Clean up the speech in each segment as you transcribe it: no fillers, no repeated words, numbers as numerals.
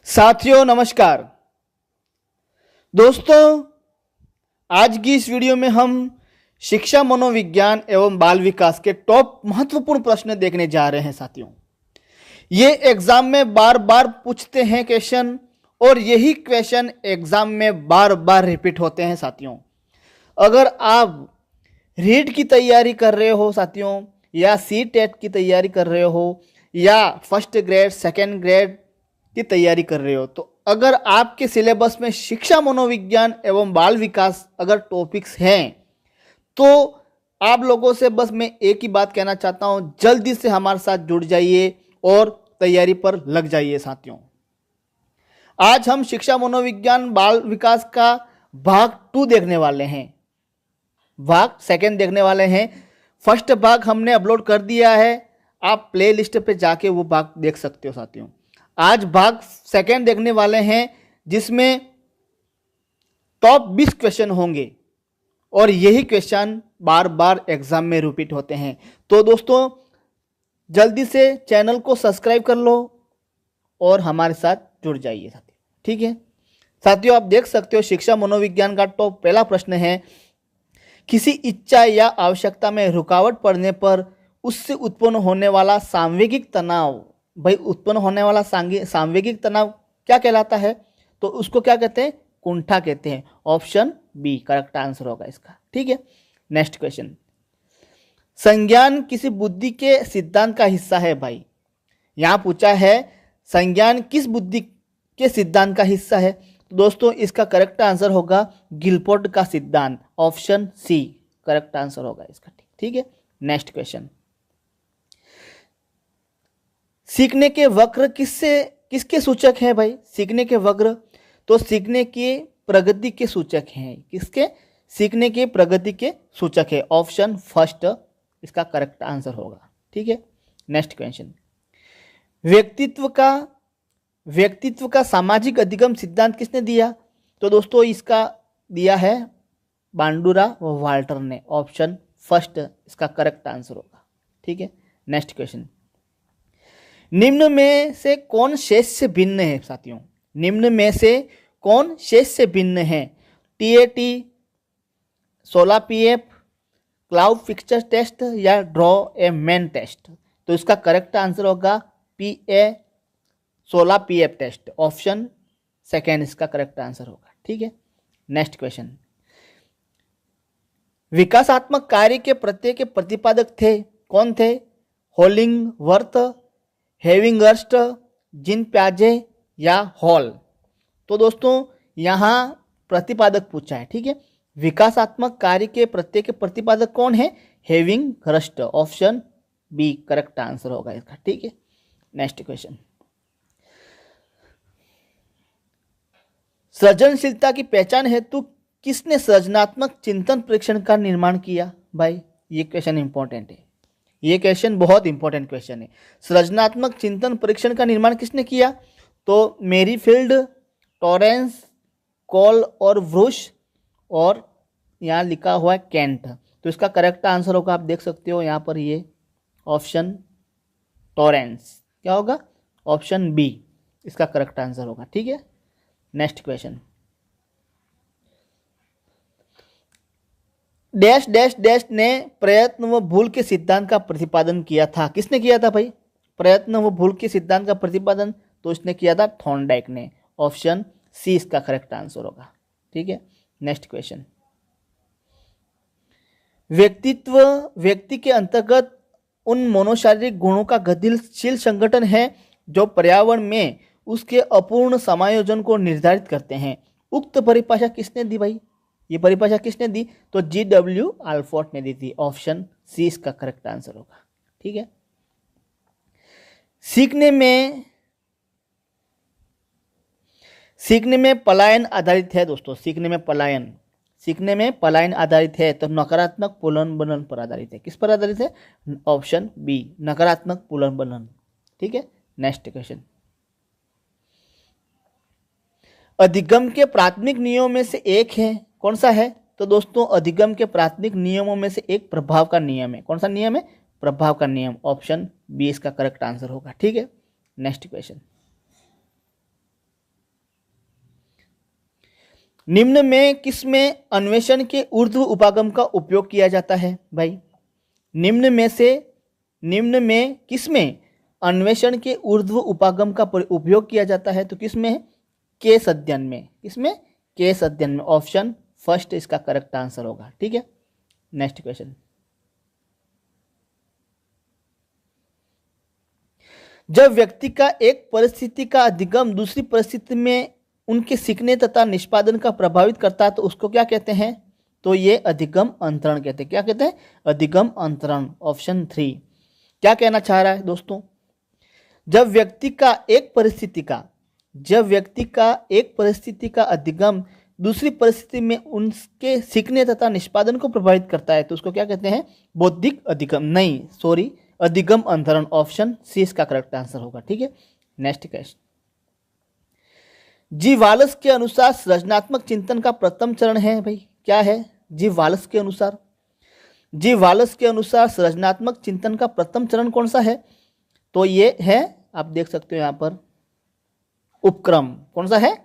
साथियों नमस्कार। दोस्तों, आज की इस वीडियो में हम शिक्षा मनोविज्ञान एवं बाल विकास के टॉप महत्वपूर्ण प्रश्न देखने जा रहे हैं। साथियों, ये एग्जाम में बार बार पूछते हैं क्वेश्चन और यही क्वेश्चन एग्जाम में बार बार रिपीट होते हैं। साथियों, अगर आप रीट की तैयारी कर रहे हो साथियों, या सी टेट की तैयारी कर रहे हो, या फर्स्ट ग्रेड सेकेंड ग्रेड की तैयारी कर रहे हो, तो अगर आपके सिलेबस में शिक्षा मनोविज्ञान एवं बाल विकास अगर टॉपिक्स हैं, तो आप लोगों से बस मैं एक ही बात कहना चाहता हूं, जल्दी से हमारे साथ जुड़ जाइए और तैयारी पर लग जाइए। साथियों, आज हम शिक्षा मनोविज्ञान बाल विकास का भाग 2 देखने वाले हैं, भाग सेकेंड देखने वाले हैं। फर्स्ट भाग हमने अपलोड कर दिया है, आप प्ले लिस्ट पे जाके वो भाग देख सकते हो। साथियों, आज भाग सेकेंड देखने वाले हैं, जिसमें टॉप 20 क्वेश्चन होंगे और यही क्वेश्चन बार बार एग्जाम में रिपीट होते हैं। तो दोस्तों, जल्दी से चैनल को सब्सक्राइब कर लो और हमारे साथ जुड़ जाइए साथियों, ठीक है। साथियों, आप देख सकते हो शिक्षा मनोविज्ञान का टॉप पहला प्रश्न है, किसी इच्छा या आवश्यकता में रुकावट पड़ने पर उससे उत्पन्न होने वाला सांवेगिक तनाव, भाई उत्पन्न होने वाला सांवेगिक तनाव क्या कहलाता है? तो उसको क्या कहते हैं? कुंठा कहते हैं। ऑप्शन बी करेक्ट आंसर होगा इसका, ठीक है। नेक्स्ट क्वेश्चन, संज्ञान किसी बुद्धि के सिद्धांत का हिस्सा है? भाई यहां पूछा है संज्ञान किस बुद्धि के सिद्धांत का हिस्सा है? तो दोस्तों, इसका करेक्ट आंसर होगा गिलपोर्ट का सिद्धांत। ऑप्शन सी करेक्ट आंसर होगा इसका, ठीक है। नेक्स्ट क्वेश्चन, सीखने के वक्र किसके सूचक हैं? भाई सीखने के वक्र तो सीखने की प्रगति के सूचक हैं। किसके? सीखने की प्रगति के सूचक है। ऑप्शन फर्स्ट इसका करेक्ट आंसर होगा, ठीक है। नेक्स्ट क्वेश्चन, व्यक्तित्व का सामाजिक अधिगम सिद्धांत किसने दिया? तो दोस्तों, इसका दिया है बांडुरा व वाल्टर ने। ऑप्शन फर्स्ट इसका करेक्ट आंसर होगा, ठीक है। नेक्स्ट क्वेश्चन, निम्न में से कौन शेष से भिन्न है? साथियों, निम्न में से कौन शेष से भिन्न है? TAT, 16 PF, cloud fixture test या ड्रॉ ए मैन टेस्ट? तो इसका करेक्ट आंसर होगा PA 16 PF test. Option second इसका करेक्ट आंसर होगा, ठीक है। नेक्स्ट क्वेश्चन, विकासात्मक कार्य के प्रत्यय के प्रतिपादक थे, कौन थे? होलिंगवर्थ, हेविंगर्स्ट, जिन प्याजे या हॉल? तो दोस्तों, यहाँ प्रतिपादक पूछा है, ठीक है। विकासात्मक कार्य के प्रत्यय के प्रतिपादक कौन है? हेविंगर्स्ट। ऑप्शन बी करेक्ट आंसर होगा इसका, ठीक है। नेक्स्ट क्वेश्चन, सृजनशीलता की पहचान हेतु किसने सृजनात्मक चिंतन परीक्षण का निर्माण किया? भाई ये क्वेश्चन इंपॉर्टेंट है, ये क्वेश्चन बहुत इंपॉर्टेंट क्वेश्चन है। सृजनात्मक चिंतन परीक्षण का निर्माण किसने किया? तो मेरीफील्ड, टॉरेंस, कॉल और व्रुश, और यहाँ लिखा हुआ है केंट। तो इसका करेक्ट आंसर होगा, आप देख सकते हो यहाँ पर, ये ऑप्शन टॉरेंस क्या होगा? ऑप्शन बी इसका करेक्ट आंसर होगा, ठीक है। Next question, dash dash dash ने प्रयत्न व भूल के सिद्धांत का प्रतिपादन किया था। किसने किया था भाई प्रयत्न व भूल के सिद्धांत का प्रतिपादन? तो इसने किया था थॉर्नडाइक ने। ऑप्शन सी इसका करेक्ट आंसर होगा, ठीक है। नेक्स्ट क्वेश्चन, व्यक्ति के अंतर्गत उन मनोशारीरिक गुणों का गतिशील संगठन है जो पर्यावरण में उसके अपूर्ण समायोजन को निर्धारित करते हैं। उक्त परिभाषा किसने दी? भाई ये परिभाषा किसने दी? तो GW आल्फोर्ट ने दी थी। ऑप्शन सी इसका करेक्ट आंसर होगा, ठीक है। सीखने में पलायन आधारित है दोस्तों, सीखने में पलायन आधारित है, तो नकारात्मक पुनर्बनन पर आधारित है। किस पर आधारित है? ऑप्शन बी नकारात्मक पुनर्बनन, ठीक है। नेक्स्ट क्वेश्चन, अधिगम के प्राथमिक नियमों में से एक है, कौन सा है? तो दोस्तों, अधिगम के प्राथमिक नियमों में से एक प्रभाव का नियम है। कौन सा नियम है? प्रभाव का नियम। ऑप्शन बी इसका करेक्ट आंसर होगा, ठीक है। नेक्स्ट क्वेश्चन, निम्न में किसमें अन्वेषण के ऊर्ध्व उपागम का उपयोग किया जाता है भाई? निम्न में किसमें अन्वेषण के ऊर्ध्व उपागम का उपयोग किया जाता है? तो किसमें है? केस अध्ययन में। किसमें? केस अध्ययन में। ऑप्शन फर्स्ट इसका करेक्ट आंसर होगा। ठीक है, नेक्स्ट क्वेश्चन। जब व्यक्ति का एक परिस्थिति का अधिगम दूसरी परिस्थिति में उनके सीखने तथा निष्पादन का प्रभावित करता है तो उसको क्या कहते हैं? तो ये अधिगम अंतरण कहते हैं। क्या कहते हैं? अधिगम अंतरण। ऑप्शन 3। क्या कहना चाह रहा है दोस्तों? जब व्यक्ति का एक परिस्थिति का अधिगम दूसरी परिस्थिति में उनके सीखने तथा निष्पादन को प्रभावित करता है तो उसको क्या कहते हैं? बौद्धिक अधिगम, नहीं सॉरी, अधिगम अंतरण। ऑप्शन सी इसका करेक्ट आंसर होगा। ठीक है, नेक्स्ट क्वेश्चन। जी वालस के अनुसार सृजनात्मक चिंतन का प्रथम चरण है भाई, क्या है? जी वालस के अनुसार सृजनात्मक चिंतन का प्रथम चरण कौन सा है? तो ये है, आप देख सकते हो यहां पर, उपक्रम। कौन सा है?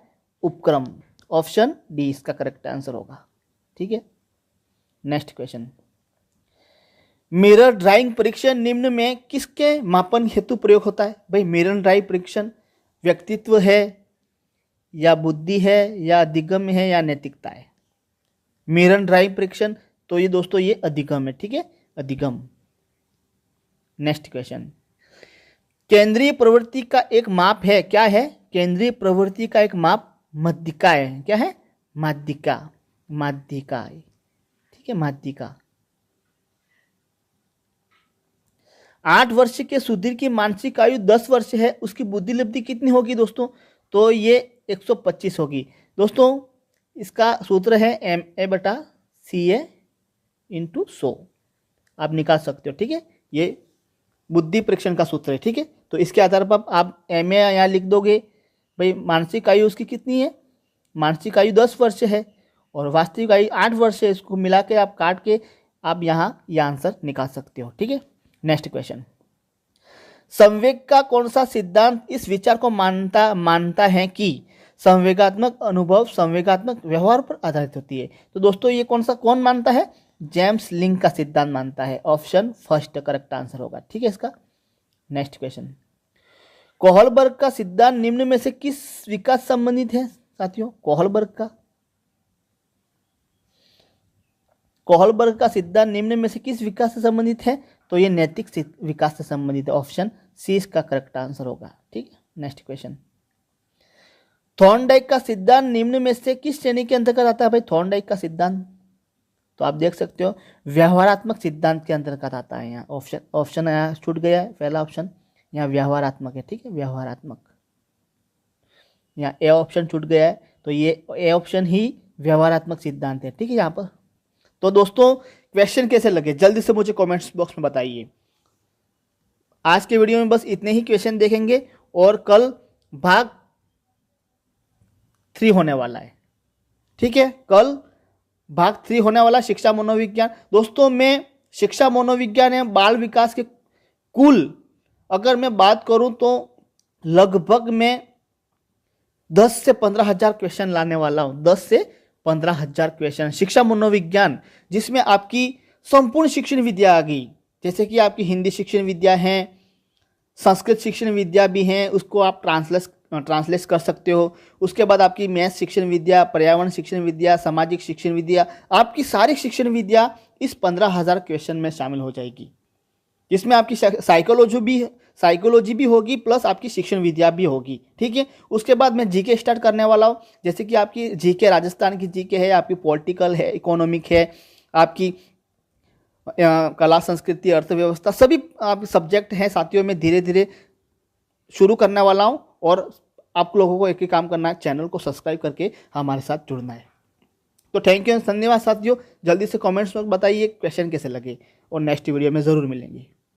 उपक्रम। ऑप्शन डी इसका करेक्ट आंसर होगा। ठीक है, नेक्स्ट क्वेश्चन। मिरर ड्राइंग परीक्षण निम्न में किसके मापन हेतु प्रयोग होता है भाई? मिरर ड्राइंग परीक्षण व्यक्तित्व है या बुद्धि है या अधिगम है या नैतिकता है? मिरर ड्राइंग परीक्षण, तो ये दोस्तों ये अधिगम है। ठीक है, अधिगम। Next question. केंद्रीय प्रवृत्ति का एक माप है, क्या है? केंद्रीय प्रवृत्ति का एक माप माध्यिका है। क्या है? माध्यिका। ठीक है, माध्यिका। 8 वर्ष के सुधीर की मानसिक आयु 10 वर्ष है, उसकी बुद्धि लब्धि कितनी होगी दोस्तों? तो ये 125 होगी। दोस्तों इसका सूत्र है MA/CA × 100, आप निकाल सकते हो। ठीक है, ये बुद्धि परीक्षण का सूत्र है। ठीक है, तो इसके आधार पर आप MA यहाँ लिख दोगे भाई। मानसिक आयु उसकी कितनी है? मानसिक आयु 10 वर्ष है और वास्तविक आयु 8 वर्ष है। इसको मिला के आप काट के आप यहाँ ये आंसर निकाल सकते हो। ठीक है, नेक्स्ट क्वेश्चन। संवेग का कौन सा सिद्धांत इस विचार को मानता है कि संवेगात्मक अनुभव संवेगात्मक व्यवहार पर आधारित होती है? तो दोस्तों ये कौन मानता है? जेम्स लिंक का सिद्धांत मानता है। ऑप्शन फर्स्ट करेक्ट आंसर होगा। ठीक है इसका। Next question. कोहलबर्ग का सिद्धांत निम्न में से किस विकास संबंधित है साथियों? कोहलबर्ग का सिद्धांत निम्न में से किस विकास से संबंधित है? तो ये नैतिक विकास से संबंधित है। ऑप्शन सी इसका करेक्ट आंसर होगा। ठीक है, नेक्स्ट क्वेश्चन। थॉर्नडाइक का सिद्धांत निम्न में से किस श्रेणी के अंतर्गत आता है भाई? थॉर्नडाइक का सिद्धांत, तो आप देख सकते हो व्यवहारात्मक सिद्धांत के अंतर्गत आता है। यहाँ ऑप्शन यहाँ छूट गया है, पहला ऑप्शन यहाँ व्यवहारात्मक है। ठीक है, व्यवहारात्मक, यहाँ ए ऑप्शन छूट गया है, तो ये ए ऑप्शन ही व्यवहारात्मक सिद्धांत है। ठीक है यहाँ पर। तो दोस्तों क्वेश्चन कैसे लगे जल्दी से मुझे कमेंट्स बॉक्स में बताइए। आज के वीडियो में बस इतने ही क्वेश्चन देखेंगे और कल भाग 3 होने वाला है। ठीक है, कल भाग 3 होने वाला शिक्षा मनोविज्ञान। दोस्तों मैं शिक्षा मनोविज्ञान एवं बाल विकास के कुल अगर मैं बात करूं तो लगभग मैं 10 से 15 हज़ार क्वेश्चन लाने वाला हूं। 10 से 15 हज़ार क्वेश्चन शिक्षा मनोविज्ञान, जिसमें आपकी संपूर्ण शिक्षण विद्या आ गई। जैसे कि आपकी हिंदी शिक्षण विद्या है, संस्कृत शिक्षण विद्या भी है, उसको आप ट्रांसलेट कर सकते हो। उसके बाद आपकी मैथ शिक्षण विद्या, पर्यावरण शिक्षण विद्या, सामाजिक शिक्षण विद्या, आपकी सारी शिक्षण विद्या इस 15,000 क्वेश्चन में शामिल हो जाएगी, जिसमें आपकी साइकोलॉजी भी होगी प्लस आपकी शिक्षण विद्या भी होगी। ठीक है, उसके बाद मैं जीके स्टार्ट करने वाला हूँ। जैसे कि आपकी जीके राजस्थान की जीके है, आपकी पॉलिटिकल है, इकोनॉमिक है, आपकी कला संस्कृति अर्थव्यवस्था, सभी आप सब्जेक्ट हैं साथियों में धीरे धीरे शुरू करने वाला हूँ। और आप लोगों को एक ही काम करना है, चैनल को सब्सक्राइब करके हमारे साथ जुड़ना है। तो थैंक यू, धन्यवाद साथियों। जल्दी से कमेंट्स में बताइए क्वेश्चन कैसे लगे और नेक्स्ट वीडियो में ज़रूर मिलेंगे।